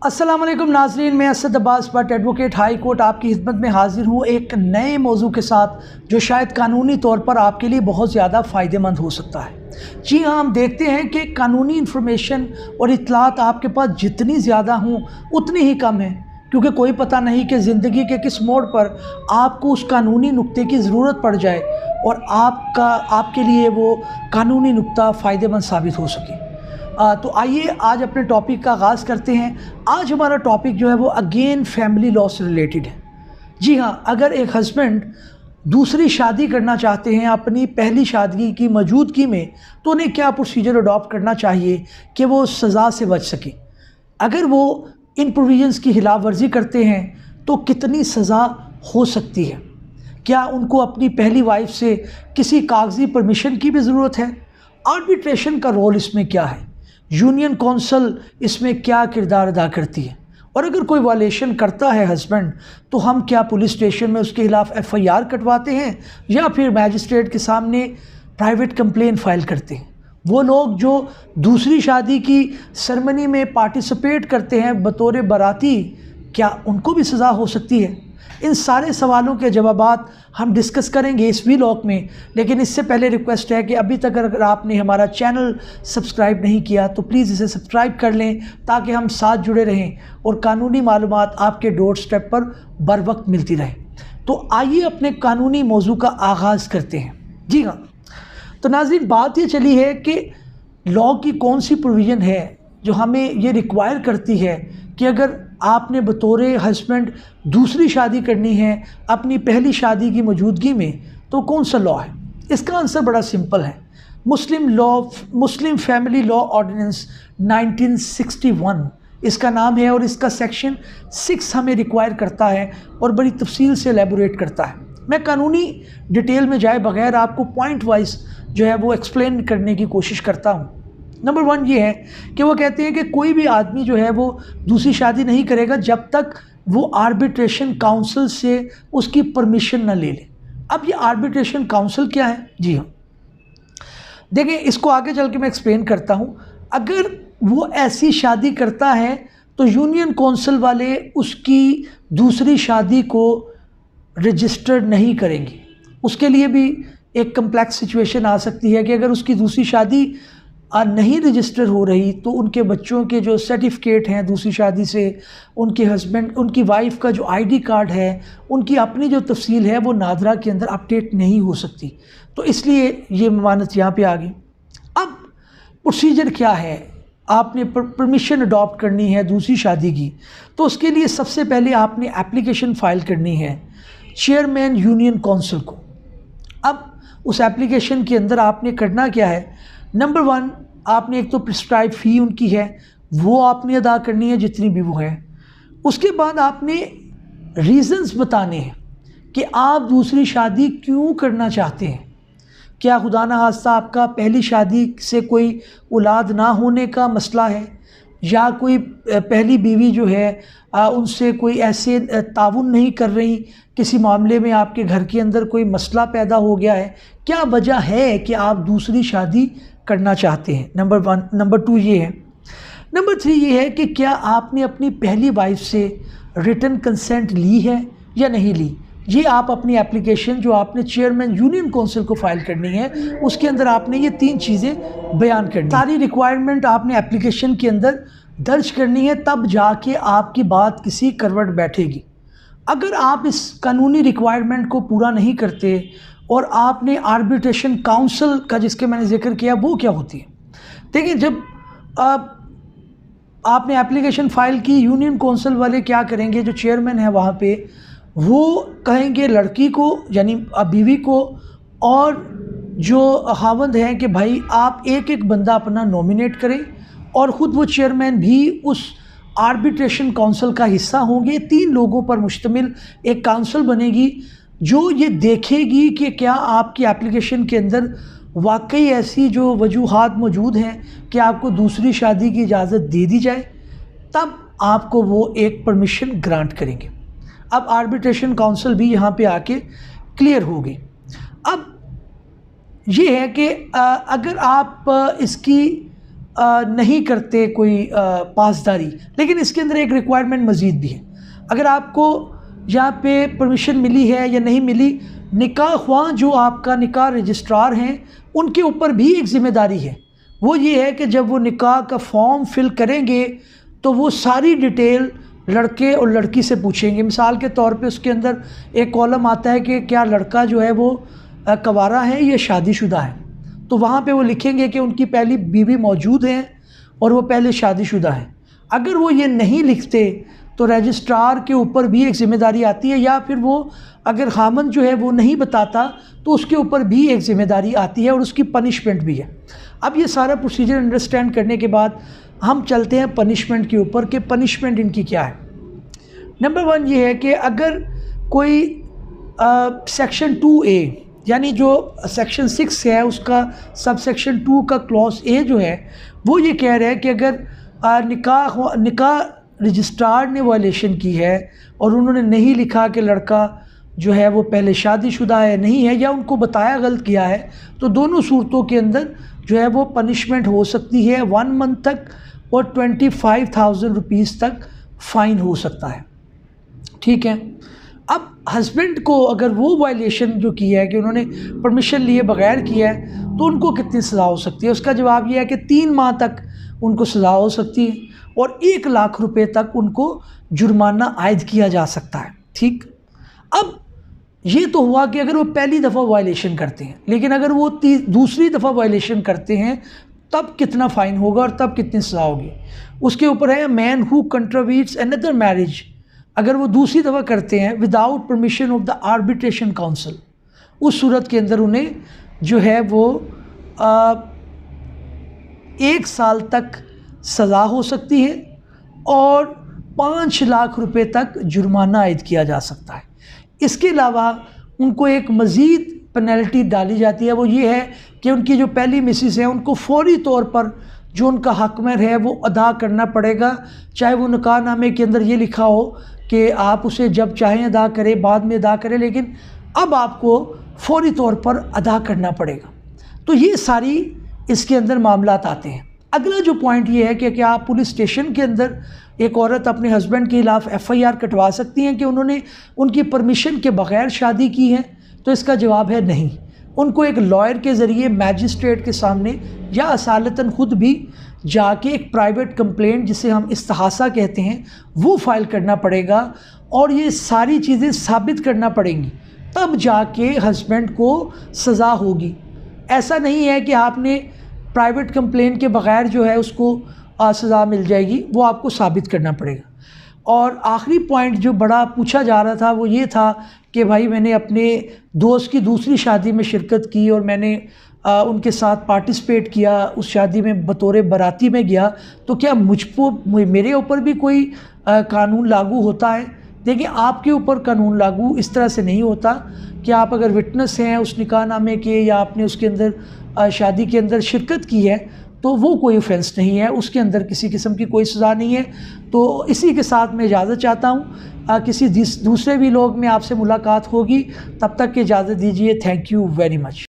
अस्सलाम वालेकुम नाज़रीन, मैं Asad Abbas but advocate high court आपकी खिदमत में हाज़िर हूँ एक नए मौजू के साथ जो शायद कानूनी तौर पर आपके लिए बहुत ज़्यादा फ़ायदेमंद हो सकता है। जी हाँ, हम देखते हैं कि कानूनी इन्फॉर्मेशन और इत्तलात आपके पास जितनी ज़्यादा हों उतनी ही कम है, क्योंकि कोई पता नहीं कि ज़िंदगी के किस मोड़ पर आपको उस कानूनी नुक्ते की ज़रूरत पड़ जाए और आपके लिए वो कानूनी नुक्ता फ़ायदेमंद साबित हो सके। तो आइए आज अपने टॉपिक का आगाज़ करते हैं। आज हमारा टॉपिक जो है वो अगेन फैमिली लॉ से रिलेटेड है। जी हाँ, अगर एक हस्बैंड दूसरी शादी करना चाहते हैं अपनी पहली शादी की मौजूदगी में, तो उन्हें क्या प्रोसीजर अडॉप्ट करना चाहिए कि वो सज़ा से बच सके। अगर वो इन प्रोविजंस की खिलाफ वर्जी करते हैं तो कितनी सज़ा हो सकती है। क्या उनको अपनी पहली वाइफ से किसी कागज़ी परमिशन की भी ज़रूरत है। आर्बिट्रेशन का रोल इसमें क्या है, यूनियन कौंसल इसमें क्या किरदार अदा करती है, और अगर कोई वायलेशन करता है हस्बैंड तो हम क्या पुलिस स्टेशन में उसके खिलाफ FIR कटवाते हैं या फिर मैजिस्ट्रेट के सामने प्राइवेट कंप्लेन फाइल करते हैं। वो लोग जो दूसरी शादी की सेरेमनी में पार्टिसिपेट करते हैं बतौर बाराती, क्या उनको भी सज़ा हो सकती है। इन सारे सवालों के जवाबात हम डिस्कस करेंगे इस व्लॉग में, लेकिन इससे पहले रिक्वेस्ट है कि अभी तक अगर आपने हमारा चैनल सब्सक्राइब नहीं किया तो प्लीज़ इसे सब्सक्राइब कर लें ताकि हम साथ जुड़े रहें और कानूनी मालूमात आपके डोर स्टेप पर बर वक्त मिलती रहे। तो आइए अपने कानूनी मौजू का आगाज़ करते हैं। जी हाँ, तो नाज़रीन, बात ये चली है कि लॉ की कौन सी प्रोविज़न है जो हमें ये रिक्वायर करती है कि अगर आपने बतौर हस्बैंड दूसरी शादी करनी है अपनी पहली शादी की मौजूदगी में, तो कौन सा लॉ है। इसका आंसर बड़ा सिंपल है, मुस्लिम फैमिली लॉ ऑर्डिनेंस 1961 इसका नाम है और इसका सेक्शन 6 हमें रिक्वायर करता है और बड़ी तफसील से एलेबोरेट करता है। मैं कानूनी डिटेल में जाए बगैर आपको पॉइंट वाइज जो है वो एक्सप्लेन करने की कोशिश करता हूँ। नंबर 1 ये है कि वो कहते हैं कि कोई भी आदमी जो है वो दूसरी शादी नहीं करेगा जब तक वो आर्बिट्रेशन काउंसिल से उसकी परमिशन ना ले ले। अब ये आर्बिट्रेशन काउंसिल क्या है। जी हाँ, देखिए, इसको आगे चल के मैं एक्सप्लेन करता हूँ। अगर वो ऐसी शादी करता है तो यूनियन काउंसिल वाले उसकी दूसरी शादी को रजिस्टर्ड नहीं करेंगे। उसके लिए भी एक कम्प्लेक्स सिचुएशन आ सकती है कि अगर उसकी दूसरी शादी नहीं रजिस्टर हो रही तो उनके बच्चों के जो सर्टिफिकेट हैं दूसरी शादी से, उनके हस्बैंड, उनकी वाइफ का जो ID कार्ड है, उनकी अपनी जो तफसील है वो नादरा के अंदर अपडेट नहीं हो सकती। तो इसलिए ये ममानत यहाँ पे आ गई। अब प्रोसीजर क्या है, आपने परमिशन अडॉप्ट करनी है दूसरी शादी की, तो उसके लिए सबसे पहले आपने एप्लीकेशन फ़ाइल करनी है चेयरमैन यूनियन काउंसिल को। अब उस एप्लीकेशन के अंदर आपने करना क्या है, नंबर 1 आपने एक तो प्रिस्क्राइब फ़ी उनकी है वो आपने अदा करनी है जितनी भी वो है। उसके बाद आपने रीज़न्स बताने हैं कि आप दूसरी शादी क्यों करना चाहते हैं। क्या खुदा न खास्ता आपका पहली शादी से कोई औलाद ना होने का मसला है, या कोई पहली बीवी जो है उनसे कोई ऐसे ताउन नहीं कर रही, किसी मामले में आपके घर के अंदर कोई मसला पैदा हो गया है, क्या वजह है कि आप दूसरी शादी करना चाहते हैं। नंबर 1। नंबर 2 ये है। नंबर 3 ये है कि क्या आपने अपनी पहली वाइफ से रिटन कंसेंट ली है या नहीं ली। ये आप अपनी एप्लीकेशन जो आपने चेयरमैन यूनियन काउंसिल को फाइल करनी है उसके अंदर आपने ये 3 चीज़ें बयान करनी। सारी रिक्वायरमेंट आपने एप्लीकेशन के अंदर दर्ज करनी है, तब जाके आपकी बात किसी करवट बैठेगी। अगर आप इस कानूनी रिक्वायरमेंट को पूरा नहीं करते और आपने आर्बिट्रेशन काउंसिल का जिसके मैंने जिक्र किया वो क्या होती है। देखिए, जब आपने एप्लीकेशन फ़ाइल की, यूनियन काउंसिल वाले क्या करेंगे, जो चेयरमैन है वहाँ पे, वो कहेंगे लड़की को यानी बीवी को और जो खावंद हैं कि भाई आप एक एक बंदा अपना नॉमिनेट करें, और ख़ुद वो चेयरमैन भी उस आर्बिट्रेशन काउंसिल का हिस्सा होंगे। 3 लोगों पर मुश्तमिल एक काउंसिल बनेगी जो ये देखेगी कि क्या आपकी एप्लीकेशन के अंदर वाकई ऐसी जो वजूहात मौजूद हैं कि आपको दूसरी शादी की इजाज़त दे दी जाए, तब आपको वो एक परमिशन ग्रांट करेंगे। अब आर्बिट्रेशन काउंसिल भी यहाँ पे आके क्लियर होगी। अब ये है कि अगर आप इसकी نہیں کرتے کوئی پاسداری، لیکن اس کے اندر ایک ریکوائرمنٹ مزید بھی ہے۔ اگر آپ کو یہاں پہ پرمیشن ملی ہے یا نہیں ملی، نکاح خواہ جو آپ کا نکاح رجسٹرار ہیں ان کے اوپر بھی ایک ذمہ داری ہے۔ وہ یہ ہے کہ جب وہ نکاح کا فارم فل کریں گے تو وہ ساری ڈیٹیل لڑکے اور لڑکی سے پوچھیں گے۔ مثال کے طور پہ اس کے اندر ایک کالم آتا ہے کہ کیا لڑکا جو ہے وہ کنوارا ہے یا شادی شدہ ہے، تو وہاں پہ وہ لکھیں گے کہ ان کی پہلی بیوی موجود ہیں اور وہ پہلے شادی شدہ ہیں۔ اگر وہ یہ نہیں لکھتے تو رجسٹرار کے اوپر بھی ایک ذمہ داری آتی ہے، یا پھر وہ اگر خامن جو ہے وہ نہیں بتاتا تو اس کے اوپر بھی ایک ذمہ داری آتی ہے اور اس کی پنشمنٹ بھی ہے۔ اب یہ سارا پروسیجر انڈرسٹینڈ کرنے کے بعد ہم چلتے ہیں پنشمنٹ کے اوپر کہ پنشمنٹ ان کی کیا ہے۔ نمبر 1 یہ ہے کہ اگر کوئی سیکشن 2A یعنی جو سیکشن 6 ہے اس کا سب سیکشن 2 کا کلوز A جو ہے وہ یہ کہہ رہا ہے کہ اگر نکاح رجسٹرار نے وائلیشن کی ہے اور انہوں نے نہیں لکھا کہ لڑکا جو ہے وہ پہلے شادی شدہ ہے نہیں ہے، یا ان کو بتایا غلط کیا ہے، تو دونوں صورتوں کے اندر جو ہے وہ پنشمنٹ ہو سکتی ہے 1 منتھ تک اور 25,000 روپیز تک فائن ہو سکتا ہے۔ ٹھیک ہے، اب ہسبینڈ کو اگر وہ وائلیشن جو کی ہے کہ انہوں نے پرمیشن لیے بغیر کیا ہے تو ان کو کتنی سزا ہو سکتی ہے؟ اس کا جواب یہ ہے کہ 3 ماہ تک ان کو سزا ہو سکتی ہے اور 1 لاکھ روپے تک ان کو جرمانہ عائد کیا جا سکتا ہے۔ ٹھیک، اب یہ تو ہوا کہ اگر وہ پہلی دفعہ وائلیشن کرتے ہیں، لیکن اگر وہ دوسری دفعہ وائلیشن کرتے ہیں تب کتنا فائن ہوگا اور تب کتنی سزا ہوگی؟ اس کے اوپر ہے مین ہو کنٹرویٹس another میرج، اگر وہ دوسری دفعہ کرتے ہیں without permission of the arbitration council, اس صورت کے اندر انہیں جو ہے وہ 1 سال تک سزا ہو سکتی ہے اور 5 لاکھ روپے تک جرمانہ عائد کیا جا سکتا ہے۔ اس کے علاوہ ان کو ایک مزید پینلٹی ڈالی جاتی ہے، وہ یہ ہے کہ ان کی جو پہلی مسز ہیں ان کو فوری طور پر جو ان کا حق مہر ہے وہ ادا کرنا پڑے گا، چاہے وہ نکاح نامے کے اندر یہ لکھا ہو کہ آپ اسے جب چاہیں ادا کریں، بعد میں ادا کریں، لیکن اب آپ کو فوری طور پر ادا کرنا پڑے گا۔ تو یہ ساری اس کے اندر معاملات آتے ہیں۔ اگلا جو پوائنٹ یہ ہے کہ کیا آپ پولیس اسٹیشن کے اندر ایک عورت اپنے ہسبینڈ کے خلاف FIR کٹوا سکتی ہیں کہ انہوں نے ان کی پرمیشن کے بغیر شادی کی ہے؟ تو اس کا جواب ہے نہیں۔ ان کو ایک لائر کے ذریعے میجسٹریٹ کے سامنے یا اصالتاً خود بھی جا کے ایک پرائیویٹ کمپلینٹ جسے ہم استحاثہ کہتے ہیں وہ فائل کرنا پڑے گا، اور یہ ساری چیزیں ثابت کرنا پڑیں گی، تب جا کے ہسبینڈ کو سزا ہوگی۔ ایسا نہیں ہے کہ آپ نے پرائیویٹ کمپلین کے بغیر جو ہے اس کو سزا مل جائے گی، وہ آپ کو ثابت کرنا پڑے گا۔ اور آخری پوائنٹ جو بڑا پوچھا جا رہا تھا وہ یہ تھا کہ بھائی میں نے اپنے دوست کی دوسری شادی میں شرکت کی اور میں نے ان کے ساتھ پارٹیسپیٹ کیا، اس شادی میں بطور باراتی میں گیا، تو کیا میرے اوپر بھی کوئی قانون لاگو ہوتا ہے؟ دیکھیں، آپ کے اوپر قانون لاگو اس طرح سے نہیں ہوتا کہ آپ اگر وٹنس ہیں اس نکاح نامے کے یا آپ نے اس کے اندر شادی کے اندر شرکت کی ہے تو وہ کوئی اوفینس نہیں ہے، اس کے اندر کسی قسم کی کوئی سزا نہیں ہے۔ تو اسی کے ساتھ میں اجازت چاہتا ہوں، کسی دوسرے بھی لوگ میں آپ سے ملاقات ہوگی، تب تک کی اجازت دیجیے۔ Thank you very much.